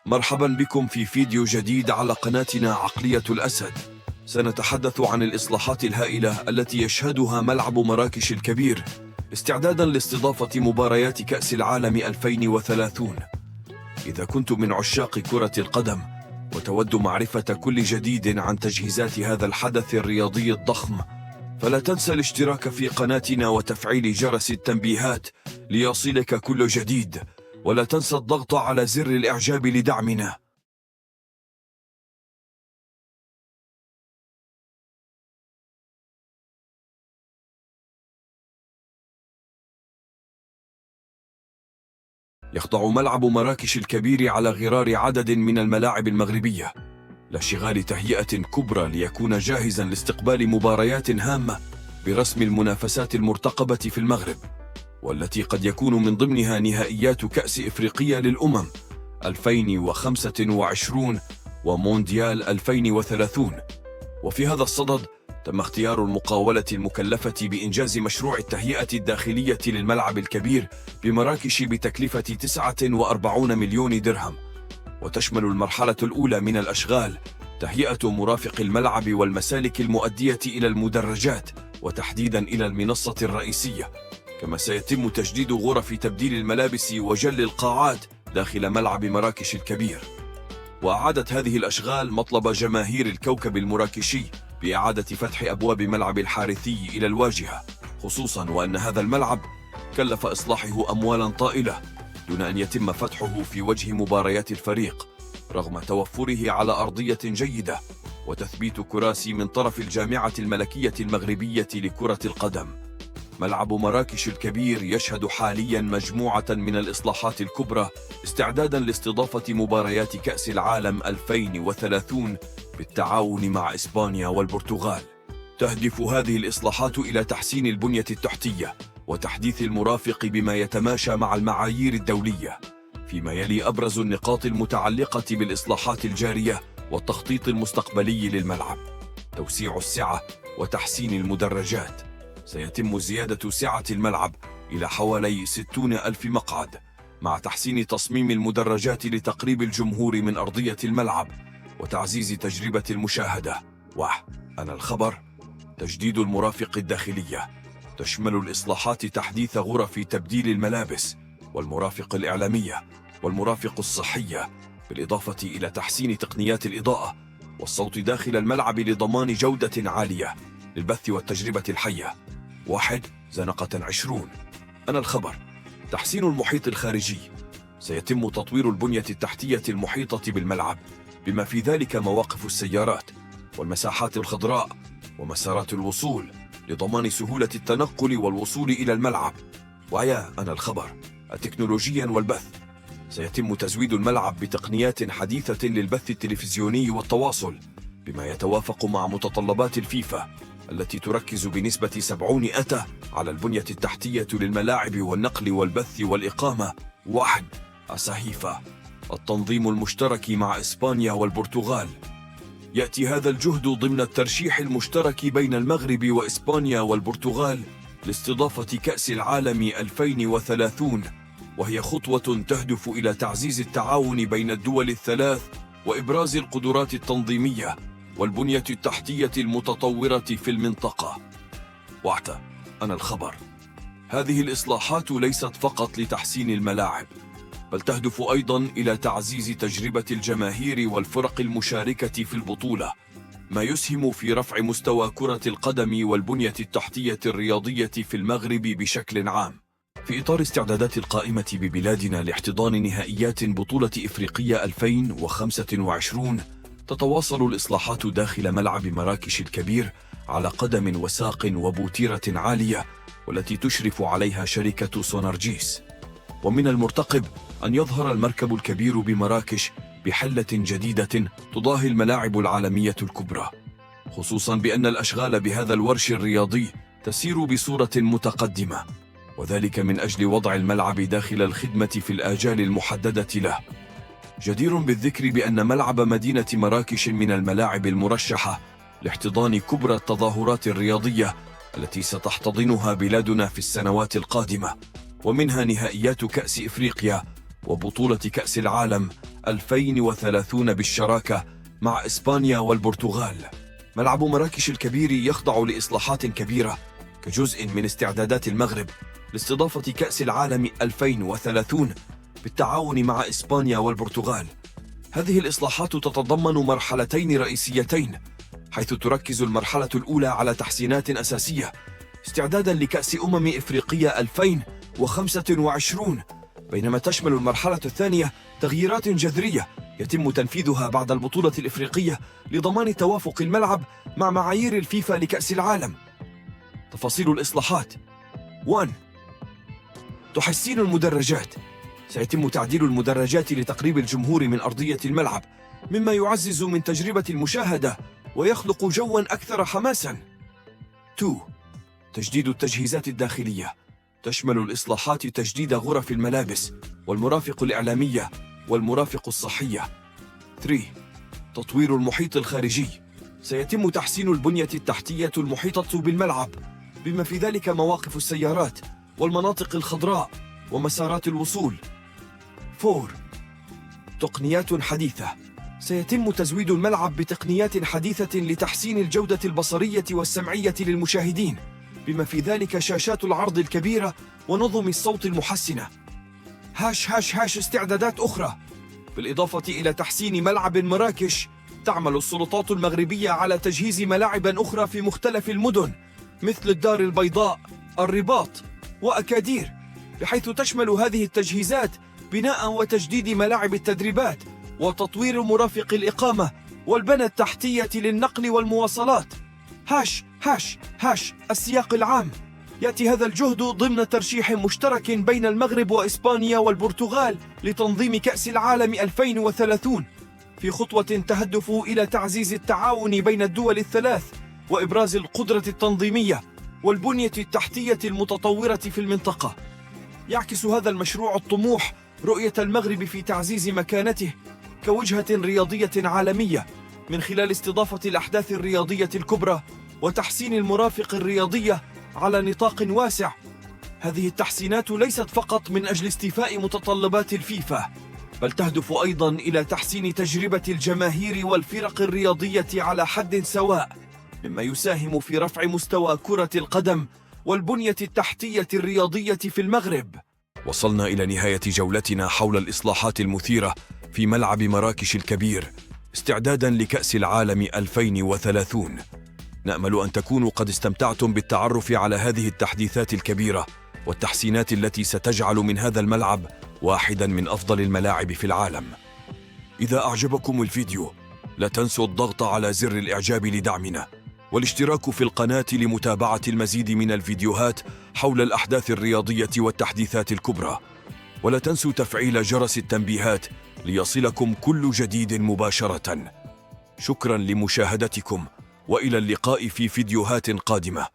مرحبا بكم في فيديو جديد على قناتنا عقلية الأسد. سنتحدث عن الإصلاحات الهائلة التي يشهدها ملعب مراكش الكبير استعدادا لاستضافة مباريات كأس العالم 2030. إذا كنت من عشاق كرة القدم وتود معرفة كل جديد عن تجهيزات هذا الحدث الرياضي الضخم، فلا تنسى الاشتراك في قناتنا وتفعيل جرس التنبيهات ليصلك كل جديد، ولا تنسى الضغط على زر الإعجاب لدعمنا. يخضع ملعب مراكش الكبير على غرار عدد من الملاعب المغربية لاشتغال تهيئة كبرى ليكون جاهزا لاستقبال مباريات هامة برسم المنافسات المرتقبة في المغرب، والتي قد يكون من ضمنها نهائيات كأس إفريقيا للأمم 2025 ومونديال 2030. وفي هذا الصدد تم اختيار المقاولة المكلفة بإنجاز مشروع التهيئة الداخلية للملعب الكبير بمراكش بتكلفة 49 مليون درهم، وتشمل المرحلة الأولى من الأشغال تهيئة مرافق الملعب والمسالك المؤدية إلى المدرجات وتحديدا إلى المنصة الرئيسية، كما سيتم تجديد غرف تبديل الملابس وجل القاعات داخل ملعب مراكش الكبير. وأعادت هذه الأشغال مطلب جماهير الكوكب المراكشي بإعادة فتح أبواب ملعب الحارثي إلى الواجهة، خصوصا وأن هذا الملعب كلف إصلاحه أموالا طائلة دون أن يتم فتحه في وجه مباريات الفريق، رغم توفره على أرضية جيدة وتثبيت كراسي من طرف الجامعة الملكية المغربية لكرة القدم. ملعب مراكش الكبير يشهد حاليا مجموعة من الإصلاحات الكبرى استعدادا لاستضافة مباريات كأس العالم 2030 بالتعاون مع إسبانيا والبرتغال. تهدف هذه الإصلاحات إلى تحسين البنية التحتية وتحديث المرافق بما يتماشى مع المعايير الدولية، فيما يلي أبرز النقاط المتعلقة بالإصلاحات الجارية والتخطيط المستقبلي للملعب: توسيع السعة وتحسين المدرجات. سيتم زيادة سعة الملعب إلى حوالي 60,000 مقعد، مع تحسين تصميم المدرجات لتقريب الجمهور من أرضية الملعب وتعزيز تجربة المشاهدة. أنا الخبر: تجديد المرافق الداخلية. تشمل الإصلاحات تحديث غرف تبديل الملابس والمرافق الإعلامية والمرافق الصحية، بالإضافة إلى تحسين تقنيات الإضاءة والصوت داخل الملعب لضمان جودة عالية للبث والتجربة الحية. زنقة 20. أنا الخبر: تحسين المحيط الخارجي. سيتم تطوير البنية التحتية المحيطة بالملعب، بما في ذلك مواقف السيارات والمساحات الخضراء ومسارات الوصول لضمان سهولة التنقل والوصول إلى الملعب. أنا الخبر: التكنولوجيا والبث. سيتم تزويد الملعب بتقنيات حديثة للبث التلفزيوني والتواصل، بما يتوافق مع متطلبات الفيفا التي تركز بنسبة 70 على البنية التحتية للملاعب والنقل والبث والإقامة. الصحيفة. التنظيم المشترك مع إسبانيا والبرتغال. يأتي هذا الجهد ضمن الترشيح المشترك بين المغرب وإسبانيا والبرتغال لاستضافة كأس العالم 2030، وهي خطوة تهدف إلى تعزيز التعاون بين الدول الثلاث وإبراز القدرات التنظيمية والبنية التحتية المتطورة في المنطقة. أنا الخبر: هذه الإصلاحات ليست فقط لتحسين الملاعب، بل تهدف أيضا إلى تعزيز تجربة الجماهير والفرق المشاركة في البطولة، ما يسهم في رفع مستوى كرة القدم والبنية التحتية الرياضية في المغرب بشكل عام. في إطار استعدادات القائمة ببلادنا لاحتضان نهائيات بطولة إفريقيا 2025، تتواصل الإصلاحات داخل ملعب مراكش الكبير على قدم وساق وبوتيرة عالية، والتي تشرف عليها شركة سونارجيس. ومن المرتقب أن يظهر المركب الكبير بمراكش بحلة جديدة تضاهي الملاعب العالمية الكبرى، خصوصا بأن الأشغال بهذا الورش الرياضي تسير بصورة متقدمة، وذلك من أجل وضع الملعب داخل الخدمة في الآجال المحددة له. جدير بالذكر بأن ملعب مدينة مراكش من الملاعب المرشحة لاحتضان كبرى التظاهرات الرياضية التي ستحتضنها بلادنا في السنوات القادمة، ومنها نهائيات كأس إفريقيا وبطولة كأس العالم 2030 بالشراكة مع إسبانيا والبرتغال. ملعب مراكش الكبير يخضع لإصلاحات كبيرة كجزء من استعدادات المغرب لاستضافة كأس العالم 2030 بالتعاون مع إسبانيا والبرتغال. هذه الإصلاحات تتضمن مرحلتين رئيسيتين، حيث تركز المرحلة الأولى على تحسينات أساسية استعدادا لكأس إفريقية 2025، بينما تشمل المرحلة الثانية تغييرات جذرية يتم تنفيذها بعد البطولة الإفريقية لضمان توافق الملعب مع معايير الفيفا لكأس العالم. تفاصيل الإصلاحات: 1. تحسين المدرجات. سيتم تعديل المدرجات لتقريب الجمهور من أرضية الملعب، مما يعزز من تجربة المشاهدة ويخلق جواً أكثر حماساً. 2. تجديد التجهيزات الداخلية. تشمل الإصلاحات تجديد غرف الملابس والمرافق الإعلامية والمرافق الصحية. 3. تطوير المحيط الخارجي. سيتم تحسين البنية التحتية المحيطة بالملعب، بما في ذلك مواقف السيارات والمناطق الخضراء ومسارات الوصول. 4. تقنيات حديثة. سيتم تزويد الملعب بتقنيات حديثة لتحسين الجودة البصرية والسمعية للمشاهدين، بما في ذلك شاشات العرض الكبيرة ونظم الصوت المحسنة. استعدادات أخرى. بالإضافة إلى تحسين ملعب مراكش، تعمل السلطات المغربية على تجهيز ملاعب أخرى في مختلف المدن مثل الدار البيضاء، الرباط، وأكادير، بحيث تشمل هذه التجهيزات بناء وتجديد ملاعب التدريبات وتطوير مرافق الإقامة والبنى التحتية للنقل والمواصلات. السياق العام. يأتي هذا الجهد ضمن ترشيح مشترك بين المغرب وإسبانيا والبرتغال لتنظيم كأس العالم 2030، في خطوة تهدف إلى تعزيز التعاون بين الدول الثلاث وإبراز القدرة التنظيمية والبنية التحتية المتطورة في المنطقة. يعكس هذا المشروع الطموح رؤية المغرب في تعزيز مكانته كوجهة رياضية عالمية من خلال استضافة الأحداث الرياضية الكبرى وتحسين المرافق الرياضية على نطاق واسع. هذه التحسينات ليست فقط من أجل استيفاء متطلبات الفيفا، بل تهدف أيضاً إلى تحسين تجربة الجماهير والفرق الرياضية على حد سواء، مما يساهم في رفع مستوى كرة القدم والبنية التحتية الرياضية في المغرب. وصلنا إلى نهاية جولتنا حول الإصلاحات المثيرة في ملعب مراكش الكبير استعداداً لكأس العالم 2030. نأمل أن تكونوا قد استمتعتم بالتعرف على هذه التحديثات الكبيرة والتحسينات التي ستجعل من هذا الملعب واحداً من أفضل الملاعب في العالم. إذا أعجبكم الفيديو لا تنسوا الضغط على زر الإعجاب لدعمنا والاشتراك في القناة لمتابعة المزيد من الفيديوهات حول الأحداث الرياضية والتحديثات الكبرى، ولا تنسوا تفعيل جرس التنبيهات ليصلكم كل جديد مباشرة. شكراً لمشاهدتكم، وإلى اللقاء في فيديوهات قادمة.